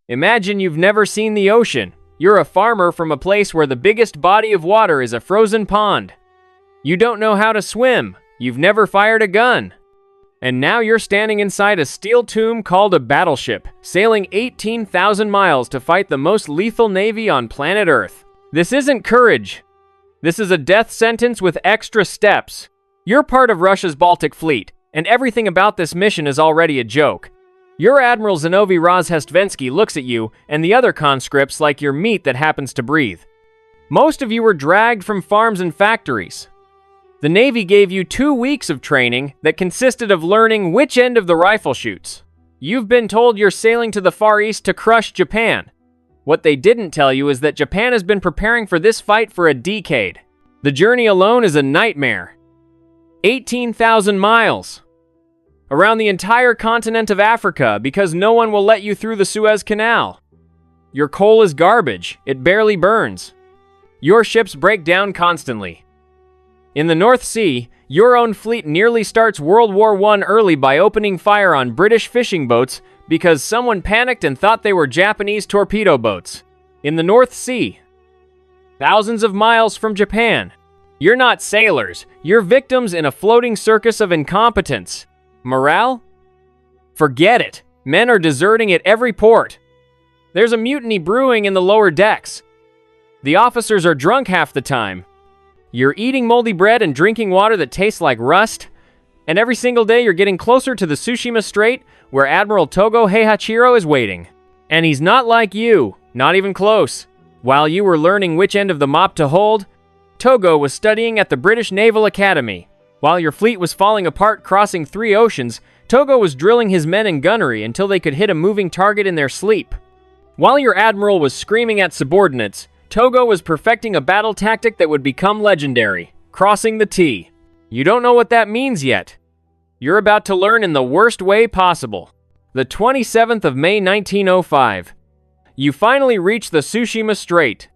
Imagine you've never seen the ocean. You're a farmer from a place where the biggest body of water is a frozen pond. You don't know how to swim. You've never fired a gun. And now you're standing inside a steel tomb called a battleship, sailing 18,000 miles to fight the most lethal navy on planet Earth. This isn't courage. This is a death sentence with extra steps. You're part of Russia's Baltic Fleet, and everything about this mission is already a joke. Your Admiral Zinovy Rozhestvensky looks at you and the other conscripts like you're meat that happens to breathe. Most of you were dragged from farms and factories. The Navy gave you 2 weeks of training that consisted of learning which end of the rifle shoots. You've been told you're sailing to the Far East to crush Japan. What they didn't tell you is that Japan has been preparing for this fight for a decade. The journey alone is a nightmare. 18,000 miles. Around the entire continent of Africa because no one will let you through the Suez Canal. Your coal is garbage. It barely burns. Your ships break down constantly. In the North Sea, your own fleet nearly starts World War I early by opening fire on British fishing boats because someone panicked and thought they were Japanese torpedo boats. In the North Sea, thousands of miles from Japan. You're not sailors. You're victims in a floating circus of incompetence. Morale? Forget it. Men are deserting at every port. There's a mutiny brewing in the lower decks. The officers are drunk half the time. You're eating moldy bread and drinking water that tastes like rust. And every single day you're getting closer to the Tsushima Strait where Admiral Togo Heihachiro is waiting. And he's not like you, not even close. While you were learning which end of the mop to hold, Togo was studying at the British Naval Academy. While your fleet was falling apart crossing 3 oceans, Togo was drilling his men in gunnery until they could hit a moving target in their sleep. While your admiral was screaming at subordinates, Togo was perfecting a battle tactic that would become legendary, crossing the T. You don't know what that means yet. You're about to learn in the worst way possible. The 27th of May 1905. You finally reach the Tsushima Strait.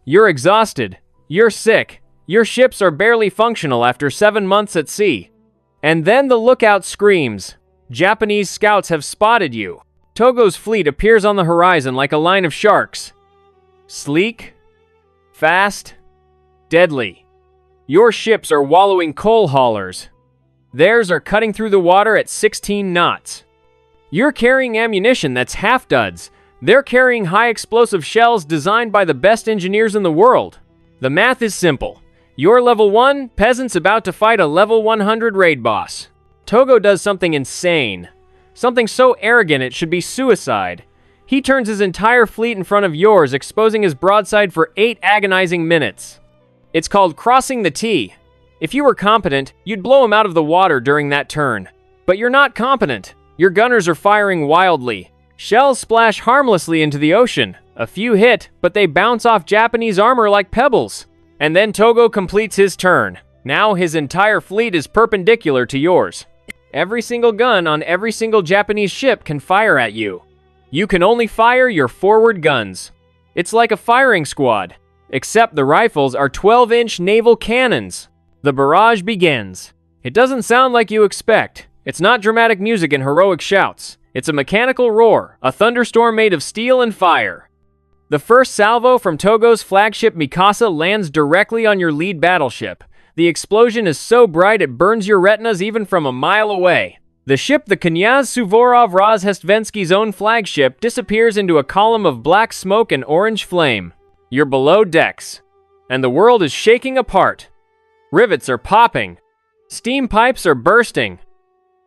You're exhausted. You're sick. Your ships are barely functional after 7 months at sea. And then the lookout screams. Japanese scouts have spotted you. Togo's fleet appears on the horizon like a line of sharks. Sleek, fast, deadly. Your ships are wallowing coal haulers. Theirs are cutting through the water at 16 knots. You're carrying ammunition that's half duds. They're carrying high explosive shells designed by the best engineers in the world. The math is simple. You're level 1, Peasants about to fight a level 100 raid boss. Togo does something insane. Something so arrogant it should be suicide. He turns his entire fleet in front of yours, exposing his broadside for 8 agonizing minutes. It's called crossing the T. If you were competent, you'd blow him out of the water during that turn. But you're not competent. Your gunners are firing wildly. Shells splash harmlessly into the ocean. A few hit, but they bounce off Japanese armor like pebbles. And then Togo completes his turn. Now his entire fleet is perpendicular to yours. Every single gun on every single Japanese ship can fire at you. You can only fire your forward guns. It's like a firing squad, except the rifles are 12-inch naval cannons. The barrage begins. It doesn't sound like you expect. It's not dramatic music and heroic shouts. It's a mechanical roar, a thunderstorm made of steel and fire. The first salvo from Togo's flagship Mikasa lands directly on your lead battleship. The explosion is so bright it burns your retinas even from a mile away. The ship, the Knyaz Suvorov Rozhestvensky's own flagship, disappears into a column of black smoke and orange flame. You're below decks, and the world is shaking apart. Rivets are popping. Steam pipes are bursting.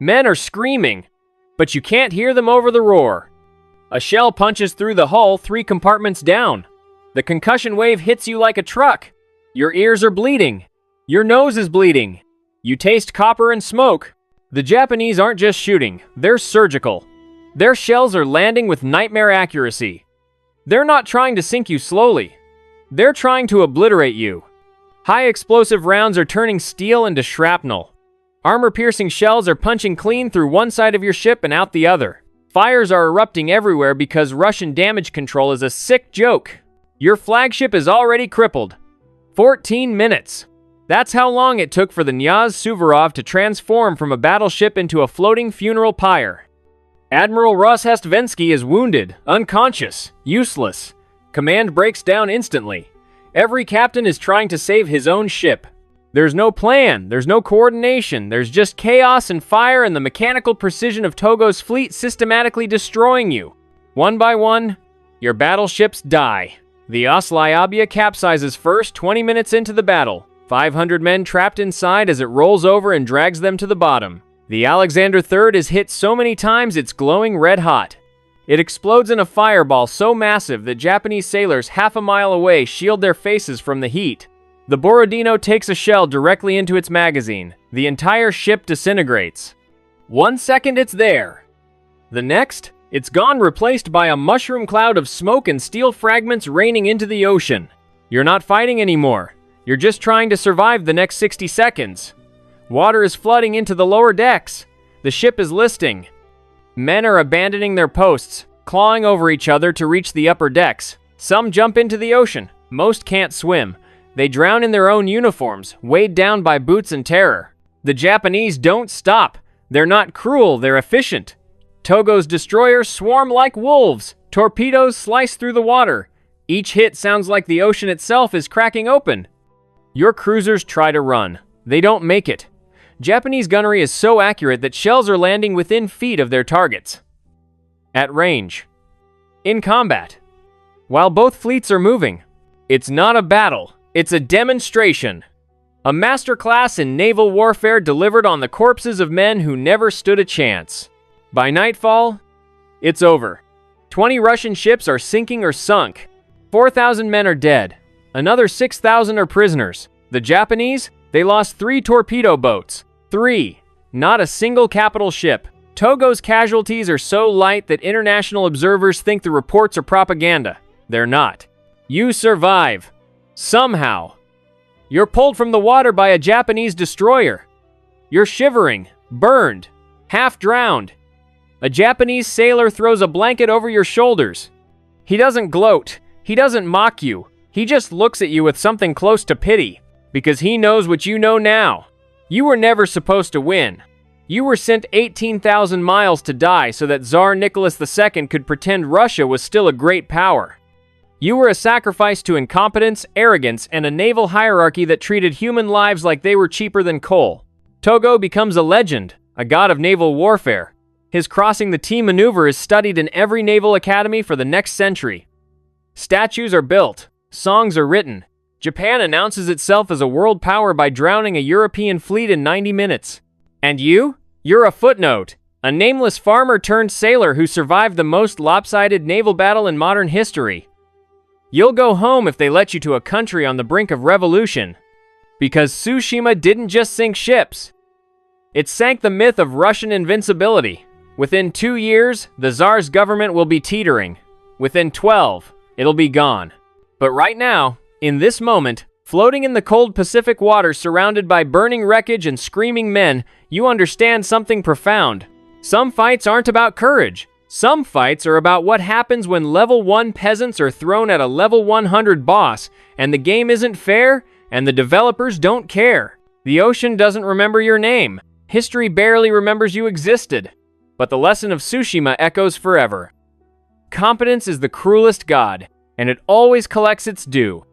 Men are screaming, but you can't hear them over the roar. A shell punches through the hull 3 compartments down. The concussion wave hits you like a truck. Your ears are bleeding. Your nose is bleeding. You taste copper and smoke. The Japanese aren't just shooting, they're surgical. Their shells are landing with nightmare accuracy. They're not trying to sink you slowly. They're trying to obliterate you. High explosive rounds are turning steel into shrapnel. Armor-piercing shells are punching clean through one side of your ship and out the other. Fires are erupting everywhere because Russian damage control is a sick joke. Your flagship is already crippled. 14 minutes. That's how long it took for the Knyaz Suvorov to transform from a battleship into a floating funeral pyre. Admiral Rosestvensky is wounded, unconscious, useless. Command breaks down instantly. Every captain is trying to save his own ship. There's no plan, there's no coordination, there's just chaos and fire and the mechanical precision of Togo's fleet systematically destroying you. One by one, your battleships die. The Osliabia capsizes first 20 minutes into the battle. 500 men trapped inside as it rolls over and drags them to the bottom. The Alexander III is hit so many times it's glowing red hot. It explodes in a fireball so massive that Japanese sailors half a mile away shield their faces from the heat. The Borodino takes a shell directly into its magazine. The entire ship disintegrates. 1 second it's there. The next, it's gone, replaced by a mushroom cloud of smoke and steel fragments raining into the ocean. You're not fighting anymore. You're just trying to survive the next 60 seconds. Water is flooding into the lower decks. The ship is listing. Men are abandoning their posts, clawing over each other to reach the upper decks. Some jump into the ocean. Most can't swim. They drown in their own uniforms, weighed down by boots and terror. The Japanese don't stop. They're not cruel, they're efficient. Togo's destroyers swarm like wolves. Torpedoes slice through the water. Each hit sounds like the ocean itself is cracking open. Your cruisers try to run. They don't make it. Japanese gunnery is so accurate that shells are landing within feet of their targets. At range. In combat. While both fleets are moving, it's not a battle, it's a demonstration. A masterclass in naval warfare delivered on the corpses of men who never stood a chance. By nightfall, it's over. 20 Russian ships are sinking or sunk. 4,000 men are dead. Another 6,000 are prisoners. The Japanese, they lost 3 torpedo boats. 3. Not a single capital ship. Togo's casualties are so light that international observers think the reports are propaganda. They're not. You survive. Somehow. You're pulled from the water by a Japanese destroyer. You're shivering, burned, half drowned. A Japanese sailor throws a blanket over your shoulders. He doesn't gloat. He doesn't mock you. He just looks at you with something close to pity, because he knows what you know now. You were never supposed to win. You were sent 18,000 miles to die so that Tsar Nicholas II could pretend Russia was still a great power. You were a sacrifice to incompetence, arrogance, and a naval hierarchy that treated human lives like they were cheaper than coal. Togo becomes a legend, a god of naval warfare. His crossing the T maneuver is studied in every naval academy for the next century. Statues are built. Songs are written. Japan announces itself as a world power by drowning a European fleet in 90 minutes. And you're a footnote, a nameless farmer turned sailor who survived the most lopsided naval battle in modern history. You'll go home if they let you to a country on the brink of revolution. Because Tsushima didn't just sink ships. It sank the myth of Russian invincibility. Within 2 years, the Tsar's government will be teetering. Within 12, it'll be gone. But right now, in this moment, floating in the cold Pacific waters surrounded by burning wreckage and screaming men, you understand something profound. Some fights aren't about courage. Some fights are about what happens when level 1 peasants are thrown at a level 100 boss, and the game isn't fair, and the developers don't care. The ocean doesn't remember your name. History barely remembers you existed. But the lesson of Tsushima echoes forever. Competence is the cruelest god, and it always collects its due.